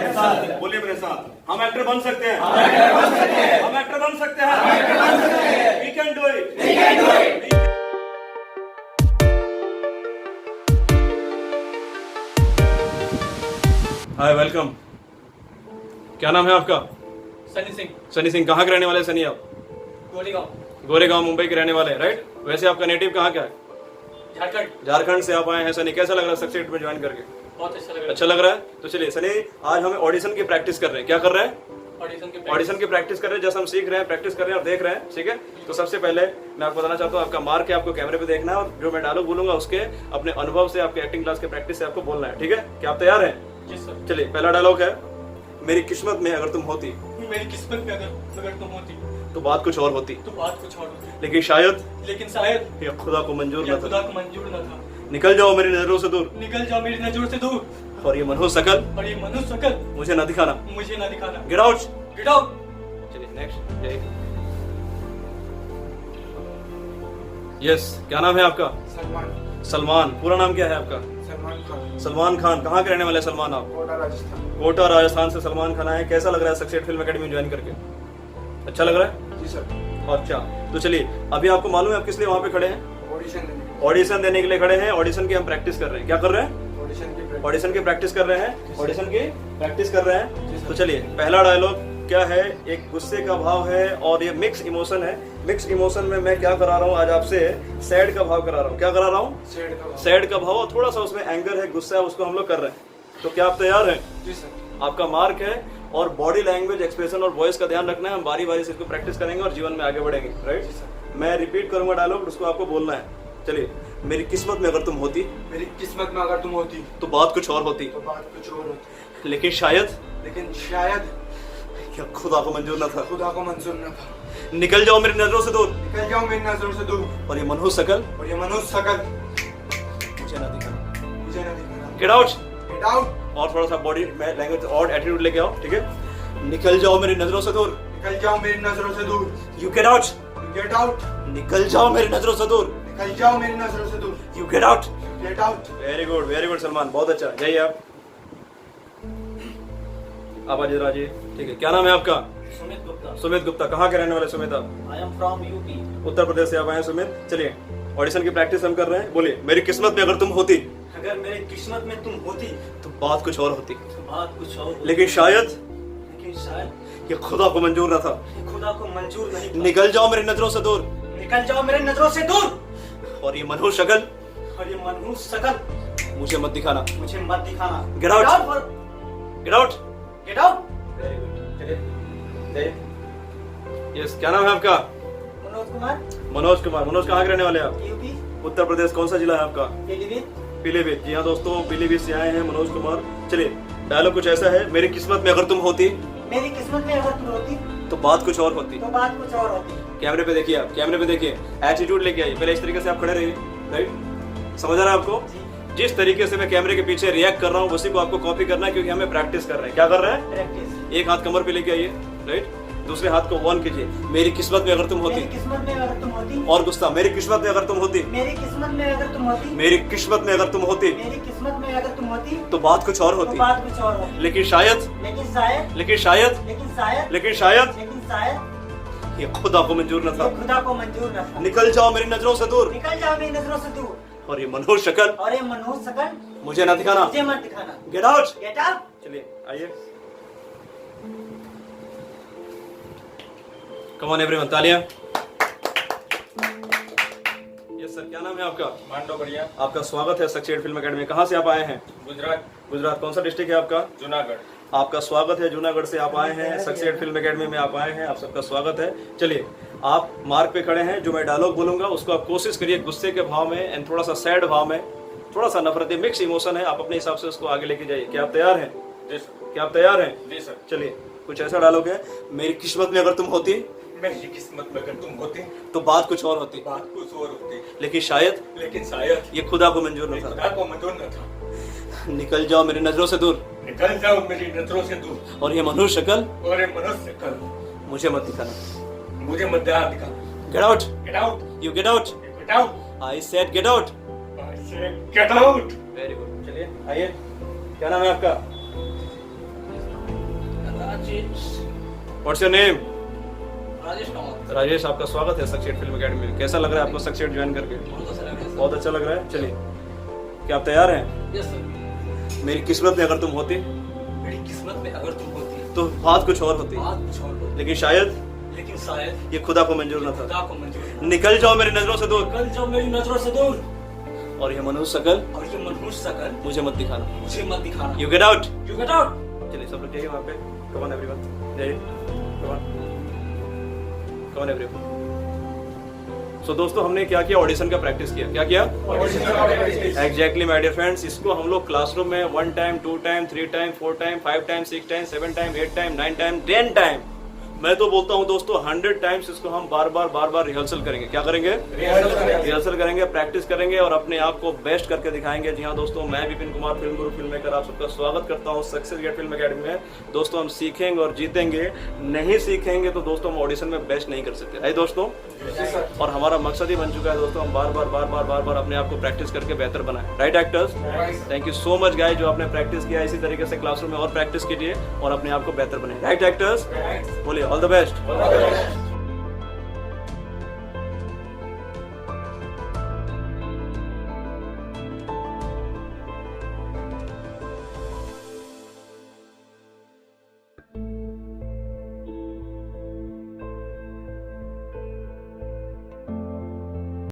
बोलिए मेरे साथ, हम एक्टर बन सकते हैं, हम एक्टर बन सकते हैं, we can do it. Hi, welcome. क्या नाम है आपका? सनी सिंह। सनी सिंह। कहाँ के रहने वाले हैं सनी आप? गोरेगांव। गोरेगांव मुंबई के रहने वाले हैं, राइट? वैसे आपका नेटिव कहाँ का है? झारखंड। झारखंड से आप आए हैं। सनी, कैसा लग रहा है सक्सेट में ज्वाइन करके? बहुत अच्छा लग रहा है। अच्छा लग रहा है। तो चलिए सनी, आज हमें ऑडिशन की प्रैक्टिस कर रहे हैं। क्या कर रहे हैं? ऑडिशन की प्रैक्टिस कर रहे हैं। जैसे हम सीख रहे हैं, प्रैक्टिस कर रहे हैं और देख रहे हैं, ठीक है? तो सबसे पहले मैं आपको बताना चाहता हूँ, आपका मार्क है, आपको कैमरे पे देखना है और जो मैं डायलॉग बोलूंगा उसके अपने अनुभव से, आपके एक्टिंग क्लास के प्रैक्टिस से आपको बोलना है, ठीक है? क्या आप तैयार हैं? जी सर। चलिए, पहला डायलॉग है, मेरी किस्मत में अगर तुम होती, मेरी किस्मत में अगर तुम होती तो बात कुछ और होती, तो बात कुछ और होती, लेकिन शायद ये खुदा को मंजूर न था। खुदा को मंजूर न था। निकल जाओ मेरी नजरों से दूर, निकल जाओ मेरी नजरों से दूर, और ये मनहूस शकल मुझे न दिखाना। मुझे ना दिखाना। Get out. Get out. चलिए नेक्स्ट। यस, क्या नाम है आपका? सलमान। सलमान। पूरा नाम क्या है आपका? सलमान खान। सलमान खान। कहाँ के रहने वाले हैं सलमान आप? कोटा राजस्थान। कोटा राजस्थान से सलमान खान आए। कैसा लग रहा है सक्सेट फिल्म एकेडमी ज्वाइन करके? अच्छा लग रहा है? जी सर। अच्छा, तो चलिए, अभी आपको मालूम है आप किस लिए वहाँ पे खड़े हैं? ऑडिशन देने के लिए खड़े हैं। ऑडिशन की हम प्रैक्टिस कर रहे हैं। क्या कर रहे हैं? ऑडिशन की प्रैक्टिस कर रहे हैं। ऑडिशन की प्रैक्टिस कर रहे हैं। तो चलिए, पहला डायलॉग क्या है? एक गुस्से का भाव है और ये मिक्स इमोशन है। मिक्स इमोशन में मैं क्या करा रहा हूँ आज आपसे? सैड का भाव करा रहा हूँ। क्या करा रहा हूँ? सैड का भाव, और थोड़ा सा उसमें एंगर है, गुस्सा है, उसको हम लोग कर रहे हैं। तो क्या आप तैयार हैं? जी सर। आपका मार्क है और बॉडी लैंग्वेज, एक्सप्रेशन और वॉइस का ध्यान रखना है। हम बारी बारी से इसको प्रैक्टिस करेंगे और जीवन में आगे बढ़ेंगे, राइट? मैं रिपीट करूंगा डायलॉग, उसको आपको बोलना है। चलिए, मेरी किस्मत में अगर तुम होती, मेरी किस्मत में अगर तुम होती तो बात कुछ और होती, तो बात कुछ और होती, लेकिन शायद क्या खुदा को मंजूर न था। खुदा को मंजूर न था। निकल जाओ मेरी नजरों से दूर, निकल जाओ मेरी नजरों से दूर, और ये मनहूस शकल मुझे ना दिखाना। दिखाना। Get out. Get out. और थोड़ा सा बॉडी लैंग्वेज और एटीट्यूड लेके आओ, ठीक है? निकल जाओ मेरी नजरों से दूर। निकल जाओ मेरी नजरों से दूर। You get out. Get out. निकल जाओ मेरी नजरों से दूर। निकल जाओ मेरी नजरों से दूर। You get out. Get out. Very good Salman, बहुत अच्छा। जाइए आप आज राजी, ठीक है? क्या नाम है आपका? सुमित गुप्ता। सुमित गुप्ता। कहाँ के रहने वाले सुमित आप? I am from UP. Uttar Pradesh से आप आए हैं सुमित। चलिए, ऑडिशन की प्रैक्टिस हम कर रहे हैं। बोलिए, मेरी किस्मत में अगर तुम होती, अगर मेरी किस्मत में तुम होती तो बात कुछ और होती, तो बात कुछ और होती, लेकिन शायद ये खुदा को मंजूर न था। खुदा को मंजूर नहीं था। निकल जाओ मेरी नजरों से दूर, निकल जाओ मेरी नजरों से दूर, और ये मनहूस शकल मुझे मत दिखाना। मुझे मत दिखाना। Get out. Get out. Get out. Very good. चलिए जाइए। यस, क्या नाम है आपका? मनोज कुमार। मनोज कहाँ के रहने वाले हैं आप? यूपी। उत्तर प्रदेश। कौन सा जिला है आपका? पीलीभीत। पीलीभीत। जी हाँ दोस्तों, पीलीभीत से आए हैं मनोज कुमार। चलिए, डायलॉग कुछ ऐसा है, मेरी किस्मत में अगर तुम होती, मेरी किस्मत में अगर तुम होती तो बात कुछ और होती। तो बात कुछ और होती। कैमरे पे देखिए, आप कैमरे पे देखिए, एटीट्यूड लेके आइए। पहले इस तरीके से आप खड़े रहिए, राइट? समझ आ रहा है आपको? जिस तरीके से मैं कैमरे के पीछे रिएक्ट कर रहा हूँ, उसी को आपको कॉपी करना है, क्योंकि हमें प्रैक्टिस कर रहे हैं। क्या कर रहे हैं? प्रैक्टिस। एक हाथ कमर पे लेके आइए, राइट? दूसरे हाथ को ऑन कीजिए। मेरी किस्मत में अगर तुम होती, मेरी किस्मत में अगर तुम होती, और गुस्सा, मेरी किस्मत में अगर तुम होती, मेरी किस्मत में अगर तुम होती, मेरी किस्मत में अगर तुम होती, मेरी किस्मत में अगर तुम होती तो बात कुछ और तो होती, बात कुछ और होती, लेकिन शायद लेकिन शायद ये खुदा को मंजूर न था। ये खुदा को मंजूर न था। निकल जाओ मेरी नजरों से दूर, निकल जाओ मेरी नजरों से दूर, और ये मनहूस शकल मुझे ना दिखाना। मुझे मत दिखाना। Get out. Get out. चलिए आइए। कम ऑन एवरीवन, तालियां। यस सर, क्या नाम है आपका? मांडो बढ़िया। आपका स्वागत है सक्सेट फिल्म एकेडमी। कहाँ से आप आए हैं? गुजरात। कौन सा डिस्ट्रिक्ट है आपका? जूनागढ़। आपका स्वागत है। जूनागढ़ से आप आए हैं, सक्सेट फिल्म एकेडमी में आप आए हैं। आप सबका स्वागत है। चलिए, आप मार्क पे खड़े हैं। जो मैं डायलॉग बोलूंगा उसको आप कोशिश करिए गुस्से के भाव में एंड थोड़ा सा सैड भाव में, थोड़ा सा नफरती मिक्स इमोशन है, आप अपने हिसाब से उसको आगे लेके जाइए। क्या आप तैयार हैं? जी सर। क्या आप तैयार हैं? जी सर। चलिए, कुछ ऐसा डायलॉग है, मेरी किस्मत में अगर तुम होती, मेरी किस्मत में अगर तुम होती तो बात कुछ और होती, बात कुछ और होती, लेकिन शायद ये खुदा को मंजूर न खुदा था। को मंजूर न था। निकल जाओ मेरी नजरों से दूर, निकल जाओ मेरी नजरों से दूर, और ये मनहूस शकल और ये मनुष्य शकल मुझे मत दिखाना। मुझे मत दिखाना। Get out. Get out. You get out. Get out. I said get out. I say get out. Very good. चलिए आइए। क्या नाम है आपका? What's your name? Rajesh Kamat. Rajesh, आपका स्वागत है सक्सेट फिल्म एकेडमी में। कैसा लग रहा है आपको सक्सेट ज्वाइन करके? बहुत अच्छा लग रहा है। चलिए, क्या आप तैयार हैं? Yes sir. मेरी किस्मत में अगर तुम होती मेरी किस्मत में अगर तुम होती तो बात कुछ और होती, बात कुछ और होती, लेकिन शायद लेकिन शायद ये खुदा को मंजूर न था। खुदा को मंजूर न निकल जाओ मेरी नजरों से दूर, निकल जाओ मेरी नजरों से दूर, और ये मनुष्य शकल और ये मनुष्य शकल मुझे मत दिखाना। मुझे मत दिखाना। You get out. You get out. चलिए सब लोग जाइए वहाँ पे। कम ऑन एवरीवन, जाइए। Come on everyone. सो दोस्तों, हमने क्या किया? ऑडिशन का प्रैक्टिस किया। क्या किया? Exactly my dear friends. इसको हम लोग क्लासरूम में 1 time, 2 time, 3 time, 4 time, 5 time, 6 time, 7 time, 8 time, 9 time, 10 time, मैं तो बोलता हूं दोस्तों 100 टाइम्स इसको हम बार बार रिहर्सल करेंगे। क्या करेंगे? रिहर्सल करेंगे, प्रैक्टिस करेंगे और अपने आप को बेस्ट करके दिखाएंगे। जी हाँ दोस्तों, मैं विपिन कुमार, फिल्म गुरु फिल्म मेकर, आप सबका स्वागत करता हूं सक्सेस गेट फिल्म एकेडमी में। दोस्तों, हम सीखेंगे और जीतेंगे। नहीं सीखेंगे तो दोस्तों हम ऑडिशन में बेस्ट नहीं कर सकते, राइट दोस्तों? और हमारा मकसद ही बन चुका है दोस्तों, हम बार बार अपने आप को प्रैक्टिस करके बेहतर बनाए, right actors? Thank you so much guys जो आपने प्रैक्टिस किया। इसी तरीके से क्लासरूम में और प्रैक्टिस कीजिए और अपने आप को बेहतर बनाए, राइट एक्टर्स? बोलिए ऑल द बेस्ट।